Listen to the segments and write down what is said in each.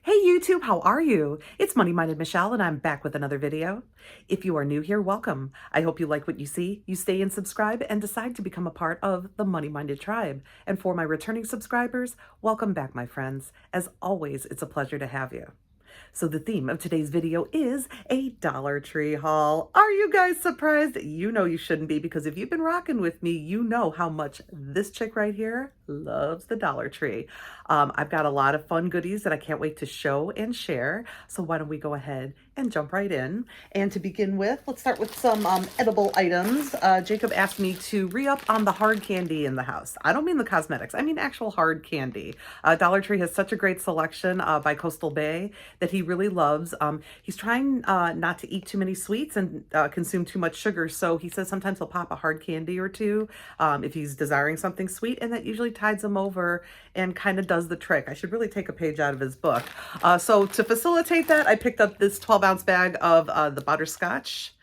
Hey YouTube, how are you? It's Money Minded Michelle and I'm back with another video. If you are new here, welcome. I hope you like what you see, you stay and subscribe and decide to become a part of the Money Minded tribe. And for my returning subscribers, welcome back my friends. As always, it's a pleasure to have you. So the theme of today's video is a Dollar Tree haul. Are you guys surprised? You know you shouldn't be, because if you've been rocking with me, you know how much this chick right here loves the Dollar Tree. I've got a lot of fun goodies that I can't wait to show and share. So why don't we go ahead and jump right in. And to begin with, let's start with some edible items. Jacob asked me to re-up on the hard candy in the house. I don't mean the cosmetics, I mean actual hard candy. Dollar Tree has such a great selection by Coastal Bay that he really loves. He's trying not to eat too many sweets and consume too much sugar, so he says sometimes he'll pop a hard candy or two if he's desiring something sweet, and that usually tides him over and kind of does the trick. I should really take a page out of his book. So to facilitate that, I picked up this 12-ounce bag of the butterscotch.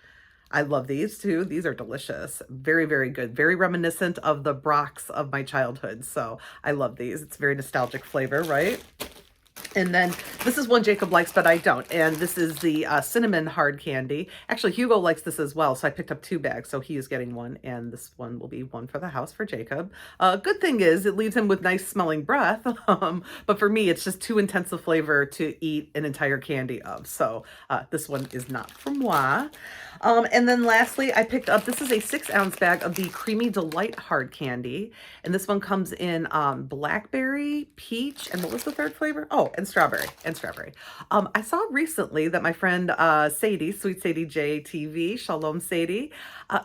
I love these too. These are delicious. Very, very good. Very reminiscent of the Brocs of my childhood. So I love these. It's very nostalgic flavor, right? And then this is one Jacob likes, but I don't. And this is the cinnamon hard candy. Actually, Hugo likes this as well, so I picked up 2 bags. So he is getting one, and this one will be one for the house for Jacob. Good thing is it leaves him with nice smelling breath. But for me, it's just too intense a flavor to eat an entire candy of. So this one is not for moi. And then lastly, I picked up, this is a 6-ounce bag of the Creamy Delight hard candy. And this one comes in blackberry, peach, and what was the third flavor? Oh, and strawberry. I saw recently that my friend Sadie, Sweet Sadie JTV, Shalom Sadie,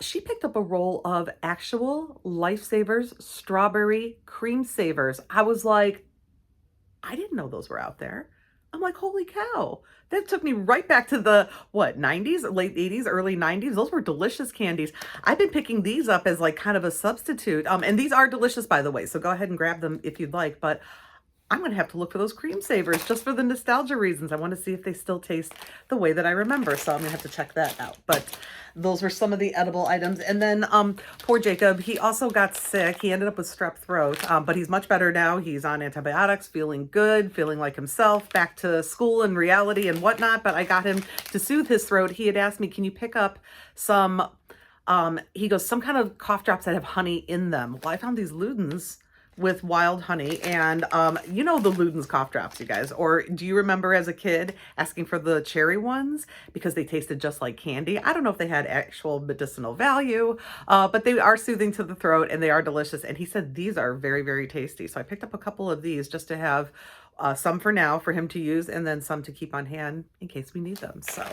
she picked up a roll of actual Lifesavers strawberry cream savers. I was like, I didn't know those were out there. I'm like, holy cow. That took me right back to the, what, 90s, late 80s, early 90s. Those were delicious candies. I've been picking these up as like kind of a substitute. And these are delicious, by the way. So go ahead and grab them if you'd like. But I'm going to have to look for those cream savers just for the nostalgia reasons. I want to see if they still taste the way that I remember. So I'm going to have to check that out. But those were some of the edible items. And then poor Jacob, he also got sick. He ended up with strep throat, but he's much better now. He's on antibiotics, feeling good, feeling like himself, back to school and reality and whatnot. But I got him to soothe his throat. He had asked me, can you pick up some, he goes, some kind of cough drops that have honey in them. Well, I found these Ludens with wild honey, and you know the Luden's cough drops, you guys. Or do you remember as a kid asking for the cherry ones because they tasted just like candy? I don't know if they had actual medicinal value, but they are soothing to the throat and they are delicious. And he said these are very, very tasty. So I picked up a couple of these just to have some for now for him to use, and then some to keep on hand in case we need them. So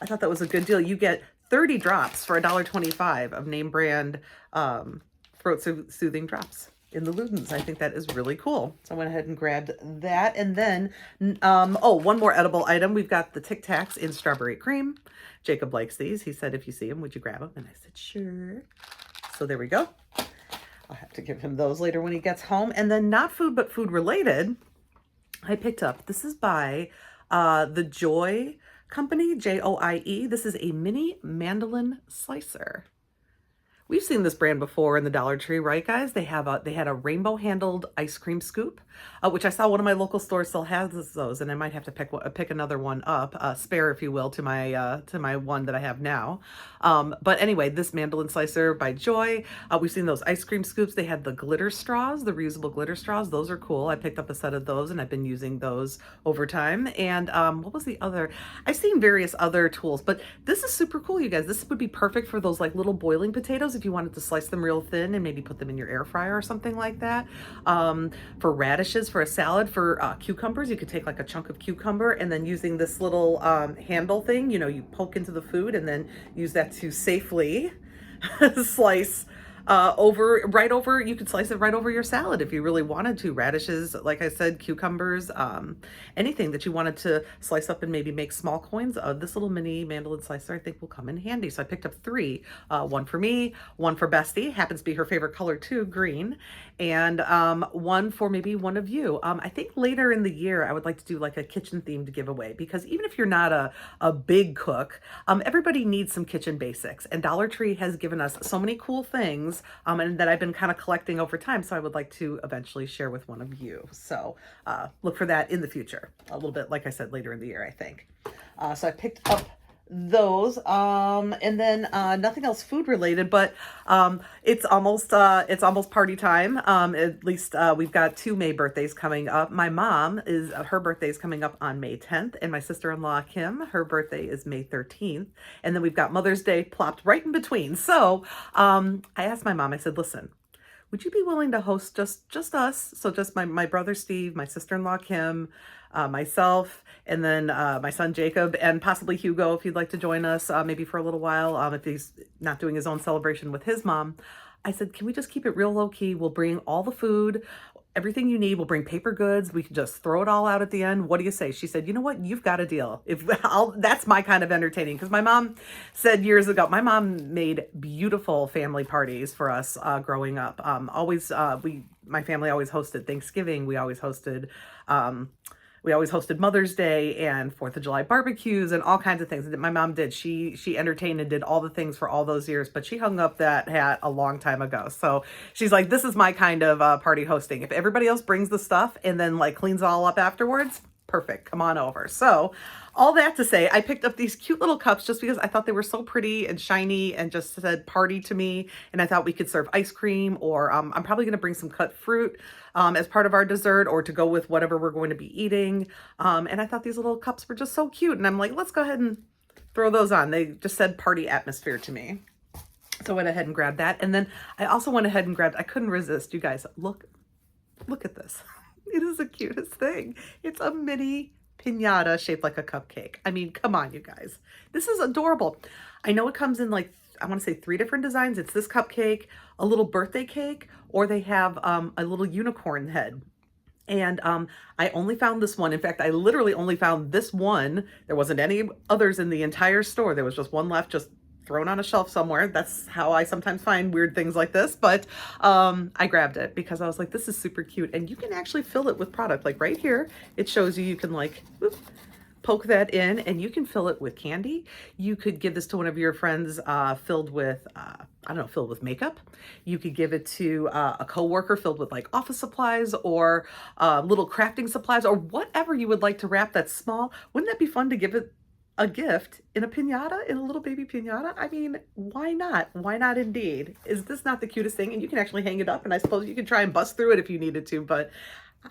I thought that was a good deal. You get 30 drops for $1.25 of name brand throat soothing drops in the Ludens. I think that is really cool. So I went ahead and grabbed that. And then, oh, one more edible item. We've got the Tic Tacs in strawberry cream. Jacob likes these. He said, if you see them, would you grab them? And I said, sure. So there we go. I'll have to give him those later when he gets home. And then not food, but food related, I picked up, this is by the Joy Company, Joie. This is a mini mandolin slicer. We've seen this brand before in the Dollar Tree, right, guys? They had a rainbow-handled ice cream scoop, which I saw one of my local stores still has those, and I might have to pick another one up, spare, if you will, to my one that I have now. But anyway, this mandolin slicer by Joy. We've seen those ice cream scoops. They had the glitter straws, the reusable glitter straws. Those are cool. I picked up a set of those, and I've been using those over time. And what was the other? I've seen various other tools, but this is super cool, you guys. This would be perfect for those like little boiling potatoes if you wanted to slice them real thin and maybe put them in your air fryer or something like that. For radishes, for a salad, for cucumbers, you could take like a chunk of cucumber and then using this little handle thing, you know, you poke into the food and then use that to safely slice you could slice it right over your salad if you really wanted to. Radishes, like I said, cucumbers, anything that you wanted to slice up and maybe make small coins of. This little mini mandolin slicer I think will come in handy. So I picked up 3, one for me, one for Bestie, happens to be her favorite color too, green, and one for maybe one of you. I think later in the year I would like to do like a kitchen themed giveaway, because even if you're not a big cook, everybody needs some kitchen basics, and Dollar Tree has given us so many cool things has, and that I've been kind of collecting over time. So I would like to eventually share with one of you. So look for that in the future, a little bit, like I said, later in the year, I think. So I picked up those and then nothing else food related, but it's almost party time. At least we've got 2 May birthdays coming up. My mom is her birthday is coming up on May 10th, and my sister-in-law Kim, her birthday is May 13th, and then we've got Mother's Day plopped right in between. So I asked my mom, I said, listen, would you be willing to host just us? So just my brother Steve, my sister-in-law Kim, myself, and then my son Jacob, and possibly Hugo if he'd like to join us maybe for a little while if he's not doing his own celebration with his mom. I said, can we just keep it real low key? We'll bring all the food, everything you need. We'll bring paper goods. We can just throw it all out at the end. What do you say? She said, you know what? You've got a deal. That's my kind of entertaining. Because my mom said years ago, my mom made beautiful family parties for us growing up. My family always hosted Thanksgiving. We always hosted Mother's Day and 4th of July barbecues and all kinds of things that my mom did. She entertained and did all the things for all those years, but she hung up that hat a long time ago. So she's like, this is my kind of party hosting. If everybody else brings the stuff and then like cleans it all up afterwards, perfect. Come on over. So all that to say, I picked up these cute little cups just because I thought they were so pretty and shiny and just said party to me. And I thought we could serve ice cream, or I'm probably going to bring some cut fruit as part of our dessert, or to go with whatever we're going to be eating. And I thought these little cups were just so cute. And I'm like, let's go ahead and throw those on. They just said party atmosphere to me. So I went ahead and grabbed that. And then I also went ahead and grabbed, I couldn't resist. You guys, look at this. It is the cutest thing. It's a mini piñata shaped like a cupcake. I mean, come on, you guys. This is adorable. I know it comes in like, I want to say 3 different designs. It's this cupcake, a little birthday cake, or they have a little unicorn head. And I only found this one. In fact, I literally only found this one. There wasn't any others in the entire store. There was just one left, just thrown on a shelf somewhere. That's how I sometimes find weird things like this. But I grabbed it because I was like, this is super cute. And you can actually fill it with product. Like right here, it shows you can like, poke that in and you can fill it with candy. You could give this to one of your friends filled with, filled with makeup. You could give it to a coworker filled with like office supplies or little crafting supplies or whatever you would like to wrap that's small. Wouldn't that be fun to give it a gift in a piñata, in a little baby piñata? I mean, why not? Why not indeed? Is this not the cutest thing? And you can actually hang it up, and I suppose you could try and bust through it if you needed to, but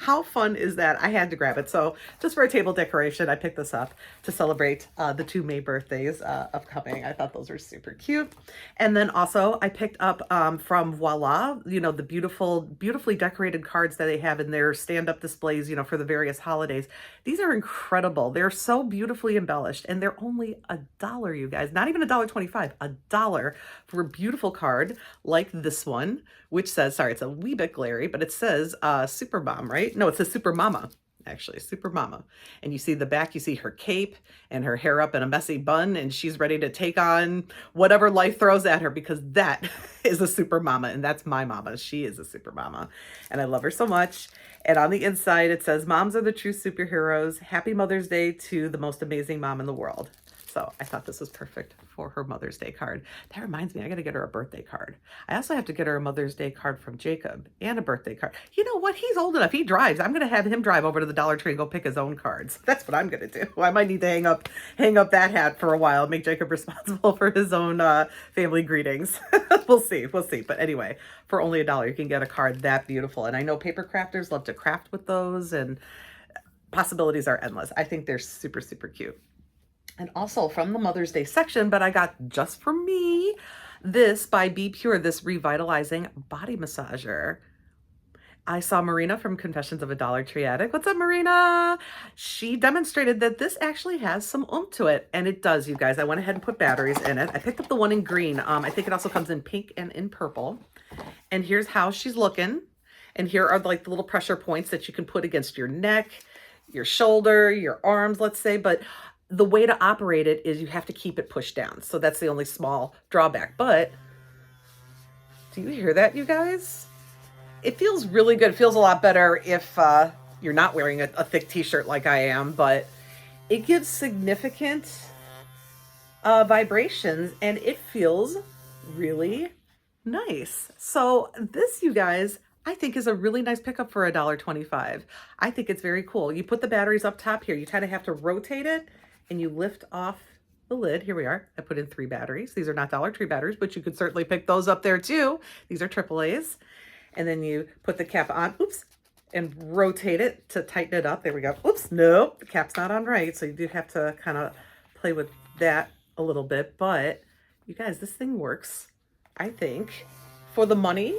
how fun is that? I had to grab it. So just for a table decoration, I picked this up to celebrate the 2 May birthdays upcoming. I thought those were super cute. And then also I picked up from Voila, you know, the beautifully decorated cards that they have in their stand-up displays, you know, for the various holidays. These are incredible. They're so beautifully embellished, and they're only $1, you guys. Not even $1.25, $1 for a beautiful card like this one, which says, sorry, it's a wee bit glary, but it says Super Mom, right? No, it says Super Mama, actually, Super Mama. And you see the back, you see her cape and her hair up in a messy bun, and she's ready to take on whatever life throws at her, because that is a super mama, and that's my mama. She is a super mama, and I love her so much. And on the inside, it says, moms are the true superheroes. Happy Mother's Day to the most amazing mom in the world. So I thought this was perfect for her Mother's Day card. That reminds me, I got to get her a birthday card. I also have to get her a Mother's Day card from Jacob and a birthday card. You know what? He's old enough. He drives. I'm going to have him drive over to the Dollar Tree and go pick his own cards. That's what I'm going to do. I might need to hang up that hat for a while, make Jacob responsible for his own family greetings. We'll see. But anyway, for only $1, you can get a card that beautiful. And I know paper crafters love to craft with those, and possibilities are endless. I think they're super, super cute. And also from the Mother's Day section, but I got just for me, this by Be Pure, this revitalizing body massager. I saw Marina from Confessions of a Dollar Tree Addict. What's up, Marina? She demonstrated that this actually has some oomph to it, and it does, you guys. I went ahead and put batteries in it. I picked up the one in green. I think it also comes in pink and in purple. And here's how she's looking. And here are like the little pressure points that you can put against your neck, your shoulder, your arms, let's say. But the way to operate it is you have to keep it pushed down. So that's the only small drawback. But do you hear that, you guys? It feels really good. It feels a lot better if you're not wearing a thick t-shirt like I am, but it gives significant vibrations, and it feels really Nice. So this, you guys, I think is a really nice pickup for $1.25. I think it's very cool. You put the batteries up top here. You kind of have to rotate it and you lift off the lid. Here we are. I put in 3 batteries. These are not Dollar Tree batteries, but you could certainly pick those up there too. These are AAAs. And then you put the cap on, oops, and rotate it to tighten it up. There we go. Oops, no, the cap's not on right. So you do have to kind of play with that a little bit. But you guys, this thing works, I think, for the money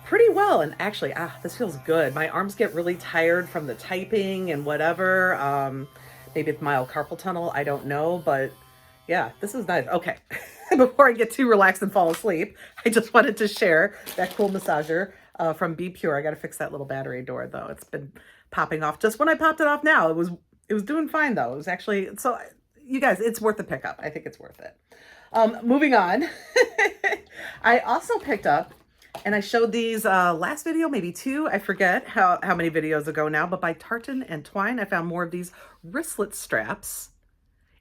pretty well. And actually, this feels good. My arms get really tired from the typing and whatever. Maybe it's mild carpal tunnel. I don't know, but yeah, this is nice. Okay. Before I get too relaxed and fall asleep, I just wanted to share that cool massager from Be Pure. I got to fix that little battery door though. It's been popping off just when I popped it off now. It was doing fine though. It was actually, so you guys, it's worth the pickup. I think it's worth it. Moving on. I also picked up, and I showed these last video, maybe 2. I forget how many videos ago now, but by Tartan and Twine, I found more of these wristlet straps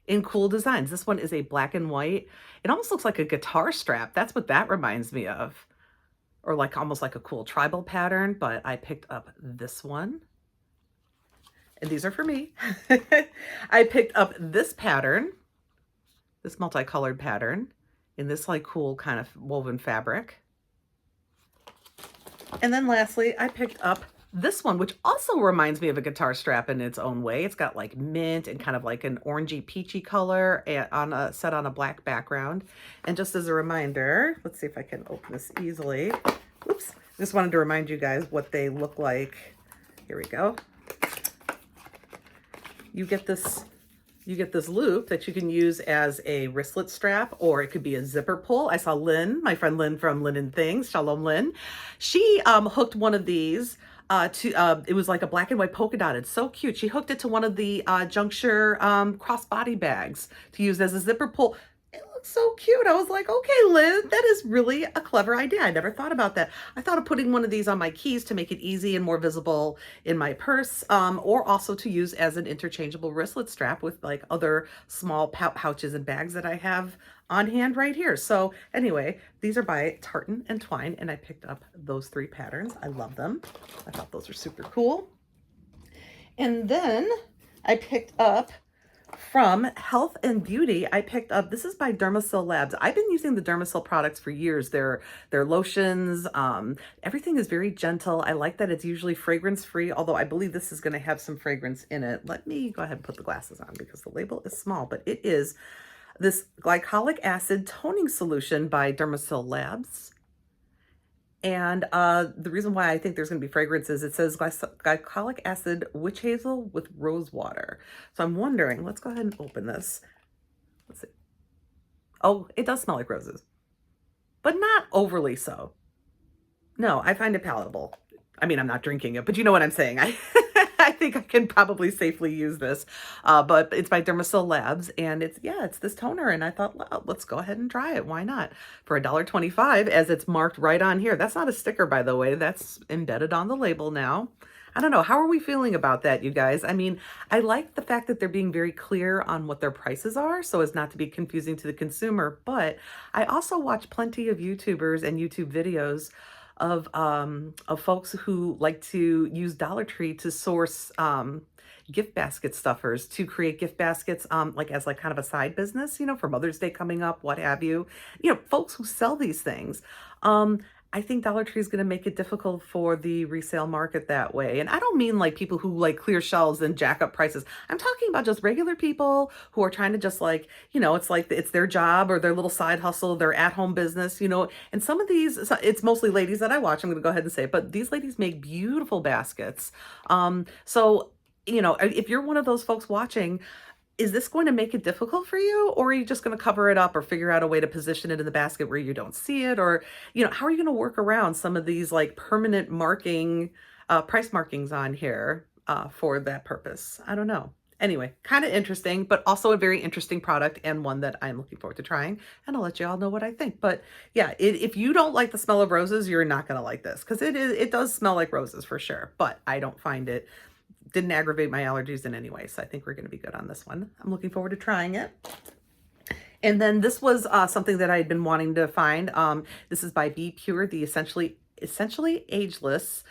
in cool designs. This one is a black and white. It almost looks like a guitar strap. That's what that reminds me of. Or like almost like a cool tribal pattern, but I picked up this one. And these are for me. I picked up this pattern, this multicolored pattern in this like cool kind of woven fabric. And then lastly, I picked up this one, which also reminds me of a guitar strap in its own way. It's got like mint and kind of like an orangey peachy color and set on a black background. And just as a reminder, let's see if I can open this easily. Oops, just wanted to remind you guys what they look like. Here we go. You get this loop that you can use as a wristlet strap, or it could be a zipper pull. I saw Lynn, my friend Lynn from Lynn and Things, Shalom Lynn. She hooked one of these it was like a black and white polka dot. It's so cute. She hooked it to one of the Juncture crossbody bags to use as a zipper pull. It looks so cute. I was like, okay, Lynn, that is really a clever idea. I never thought about that. I thought of putting one of these on my keys to make it easy and more visible in my purse, or also to use as an interchangeable wristlet strap with like other small pouches and bags that I have on hand right here. So anyway, these are by Tartan and Twine, and I picked up those 3 patterns. I love them. I thought those were super cool. And then I picked up from Health and Beauty, I picked up, this is by Dermasil Labs. I've been using the Dermasil products for years. Their lotions, everything is very gentle. I like that it's usually fragrance free, although I believe this is going to have some fragrance in it. Let me go ahead and put the glasses on because the label is small, but it is this glycolic acid toning solution by Dermasil Labs. And the reason why I think there's going to be fragrance is it says glycolic acid witch hazel with rose water. So I'm wondering, let's go ahead and open this. Let's see. Oh, it does smell like roses, but not overly so. No, I find it palatable. I mean, I'm not drinking it, but you know what I'm saying. I think I can probably safely use this, but it's by Dermasil Labs, and it's this toner, and I thought, well, let's go ahead and try it. Why not? For $1.25, as it's marked right on here. That's not a sticker, by the way. That's embedded on the label now. I don't know. How are we feeling about that, you guys? I mean, I like the fact that they're being very clear on what their prices are so as not to be confusing to the consumer, but I also watch plenty of YouTubers and YouTube videos of folks who like to use Dollar Tree to source gift basket stuffers, to create gift baskets like as like kind of a side business, you know, for Mother's Day coming up, what have you. You know, folks who sell these things. I think Dollar Tree is going to make it difficult for the resale market that way. And I don't mean like people who like clear shelves and jack up prices. I'm talking about just regular people who are trying to just like, you know, it's like it's their job or their little side hustle, their at-home business, you know. And some of these, it's mostly ladies that I watch, I'm going to go ahead and say it, but these ladies make beautiful baskets. So, you know, if you're one of those folks watching, is this going to make it difficult for you, or are you just going to cover it up or figure out a way to position it in the basket where you don't see it? Or, you know, how are you going to work around some of these like permanent marking, price markings on here for that purpose? I don't know. Anyway, kind of interesting, but also a very interesting product and one that I'm looking forward to trying. And I'll let you all know what I think. But yeah, if you don't like the smell of roses, you're not going to like this because it does smell like roses for sure. But I don't find it. Didn't aggravate my allergies in any way, so I think we're going to be good on this one. I'm looking forward to trying it. And then this was something that I had been wanting to find. This is by Be Pure, the essentially ageless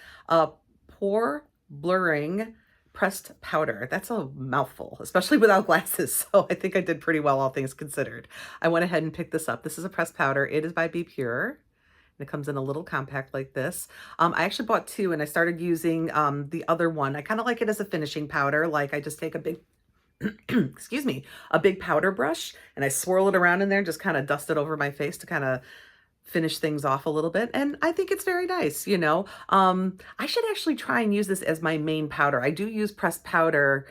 pore blurring pressed powder. That's a mouthful, especially without glasses. So I think I did pretty well, all things considered. I went ahead and picked this up. This is a pressed powder. It is by Be Pure. And it comes in a little compact like this. I actually bought two and I started using the other one. I kind of like it as a finishing powder. Like I just take a big excuse me, a big powder brush and I swirl it around in there, just kind of dust it over my face to kind of finish things off a little bit. And I think it's very nice, you know. I should actually try and use this as my main powder. I do use pressed powder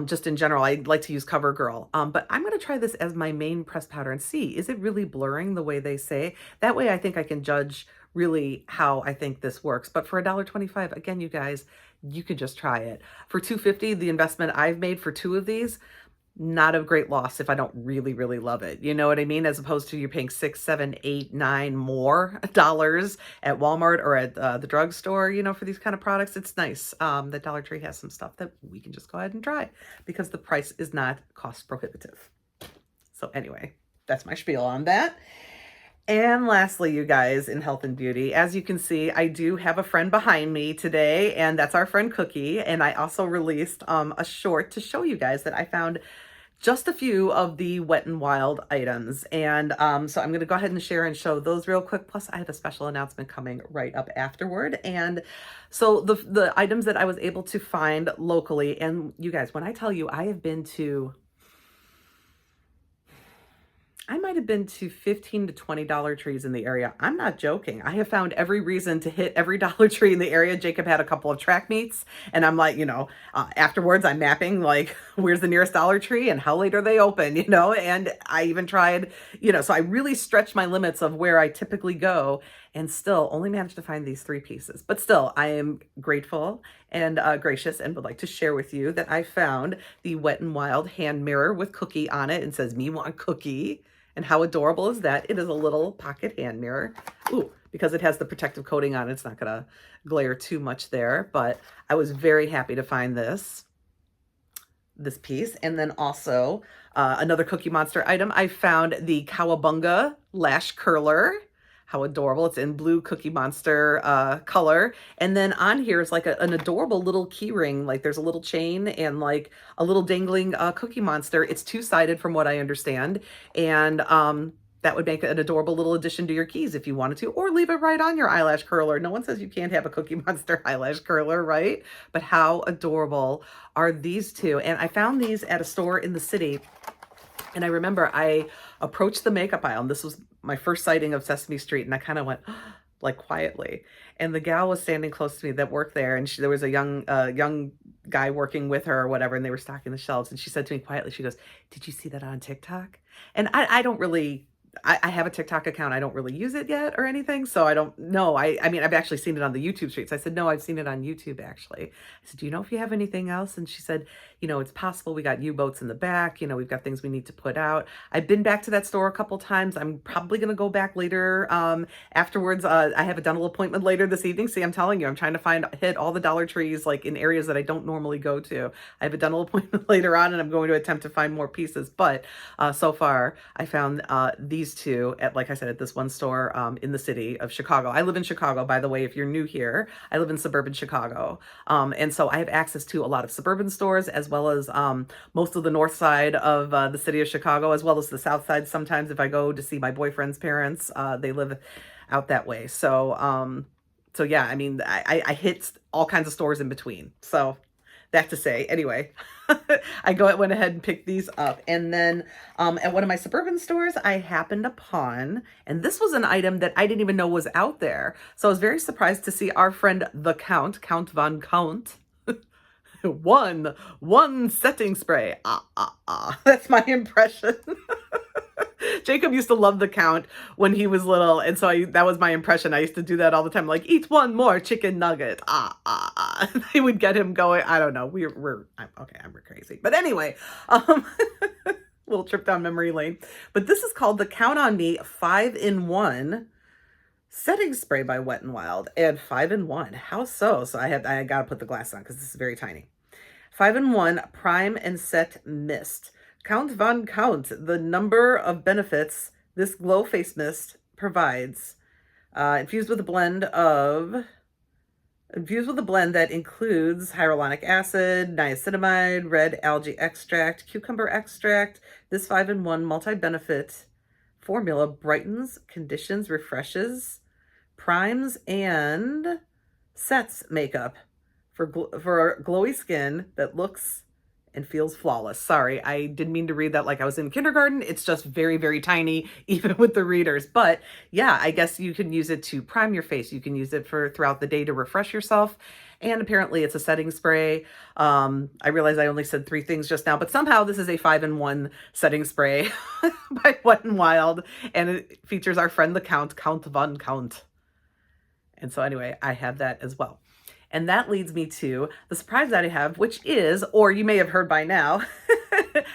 just in general. I like to use CoverGirl, but I'm going to try this as my main pressed powder and see, is it really blurring the way they say? That way I think I can judge really how I think this works. But for $1.25, again, you guys, you could just try it. For $2.50, the investment I've made for two of these, not a great loss if I don't really, really love it. You know what I mean? As opposed to you're paying $6, $7, $8, $9 more dollars at Walmart or at the drugstore, you know, for these kind of products. It's nice that Dollar Tree has some stuff that we can just go ahead and try because the price is not cost prohibitive. So anyway, that's my spiel on that. And lastly, you guys, in health and beauty, as you can see, I do have a friend behind me today, and that's our friend Cookie. And I also released a short to show you guys that I found just a few of the Wet n Wild items. And so I'm going to go ahead and share and show those real quick. Plus, I have a special announcement coming right up afterward. And so the items that I was able to find locally, and you guys, when I tell you I have been to, I might have been to 15 to $20 trees in the area. I'm not joking. I have found every reason to hit every Dollar Tree in the area. Jacob had a couple of track meets and I'm like, you know, afterwards I'm mapping like, where's the nearest Dollar Tree and how late are they open, you know? And I even tried, you know, so I really stretched my limits of where I typically go and still only managed to find these three pieces. But still, I am grateful and gracious and would like to share with you that I found the Wet n Wild hand mirror with Cookie on it and says, "Me want Cookie." And how adorable is that? It is a little pocket hand mirror. Ooh, because it has the protective coating on it, it's not gonna glare too much there, but I was very happy to find this piece. And then also another Cookie Monster item, I found the Cowabunga lash curler. How adorable. It's in blue Cookie Monster color. And then on here is like an adorable little key ring. Like there's a little chain and like a little dangling Cookie Monster. It's two-sided from what I understand. And that would make an adorable little addition to your keys if you wanted to, or leave it right on your eyelash curler. No one says you can't have a Cookie Monster eyelash curler, right? But how adorable are these two? And I found these at a store in the city. And I remember I approached the makeup aisle, and this was my first sighting of Sesame Street, and I kind of went like quietly. And the gal was standing close to me that worked there, and there was a young guy working with her or whatever, and they were stocking the shelves. And she said to me quietly, she goes, "Did you see that on TikTok?" And I don't really. I have a TikTok account. I don't really use it yet or anything. So I don't know. I mean, I've actually seen it on the YouTube streets. I said, "No, I've seen it on YouTube actually." I said, "Do you know if you have anything else?" And she said, "You know, it's possible. We got U-boats in the back. You know, we've got things we need to put out." I've been back to that store a couple times. I'm probably going to go back later afterwards. I have a dental appointment later this evening. See, I'm telling you, I'm trying to hit all the Dollar Trees like in areas that I don't normally go to. I have a dental appointment later on and I'm going to attempt to find more pieces. But so far, I found these two at, like I said, at this one store in the city of Chicago. I live in Chicago, by the way, if you're new here. I live in suburban Chicago. And so I have access to a lot of suburban stores as well as most of the north side of the city of Chicago, as well as the south side. Sometimes if I go to see my boyfriend's parents, they live out that way. So, so yeah, I mean, I hit all kinds of stores in between. So that to say, anyway, I went ahead and picked these up. And then at one of my suburban stores, I happened upon, and this was an item that I didn't even know was out there. So I was very surprised to see our friend, the Count Von Count, one setting spray. That's my impression. Jacob used to love the Count when he was little, and so that was my impression. I used to do that all the time, like, "Eat one more chicken nugget." They would get him going. I don't know. I'm crazy. But anyway, little trip down memory lane. But this is called the Count on Me 5-in-1 setting spray by Wet n Wild, and 5-in-1. How so? So I got to put the glass on because this is very tiny. 5-in-1 prime and set mist. Count Von Count, the number of benefits this glow face mist provides. Infused with a blend that includes hyaluronic acid, niacinamide, red algae extract, cucumber extract. This 5-in-1 multi-benefit formula brightens, conditions, refreshes, primes, and sets makeup for glowy skin that looks and feels flawless. Sorry, I didn't mean to read that like I was in kindergarten. It's just very, very tiny, even with the readers. But yeah, I guess you can use it to prime your face. You can use it for throughout the day to refresh yourself. And apparently it's a setting spray. I realize I only said 3 things just now, but somehow this is a 5-in-1 setting spray by Wet n Wild. And it features our friend the Count Von Count. And so anyway, I have that as well. And that leads me to the surprise that I have, which is, or you may have heard by now,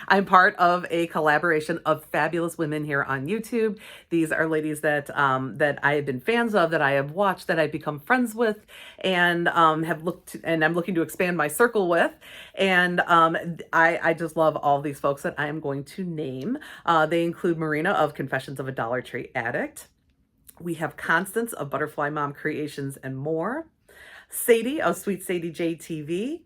I'm part of a collaboration of fabulous women here on YouTube. These are ladies that that I have been fans of, that I have watched, that I've become friends with, and have looked, and I'm looking to expand my circle with. And I just love all these folks that I am going to name. They include Marina of Confessions of a Dollar Tree Addict. We have Constance of Butterfly Mom Creations and more. Sadie of Sweet Sadie JTV,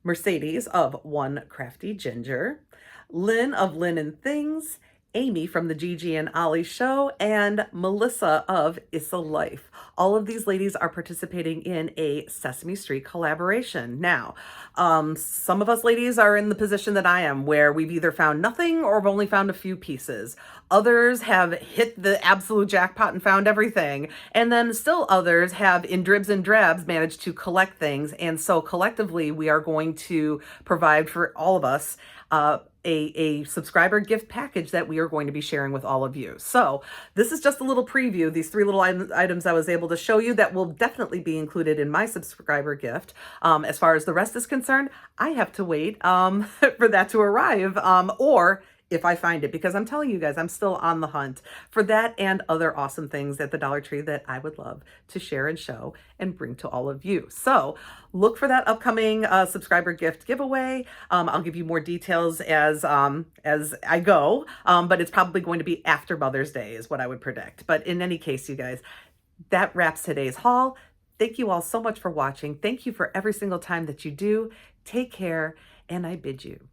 Mercedes of One Crafty Ginger, Lynn of Lynn and Things, Amy from the Gigi and Ollie Show, and Melissa of Issa Life. All of these ladies are participating in a Sesame Street collaboration. Now, some of us ladies are in the position that I am, where we've either found nothing or have only found a few pieces. Others have hit the absolute jackpot and found everything. And then still others have, in dribs and drabs, managed to collect things. And so collectively, we are going to provide for all of us a subscriber gift package that we are going to be sharing with all of you. So this is just a little preview. These 3 little items I was able to show you that will definitely be included in my subscriber gift. As far as the rest is concerned, I have to wait for that to arrive, or if I find it, because I'm telling you guys, I'm still on the hunt for that and other awesome things at the Dollar Tree that I would love to share and show and bring to all of you. So look for that upcoming subscriber gift giveaway. I'll give you more details as I go, but it's probably going to be after Mother's Day is what I would predict. But in any case, you guys, that wraps today's haul. Thank you all so much for watching. Thank you for every single time that you do. Take care, and I bid you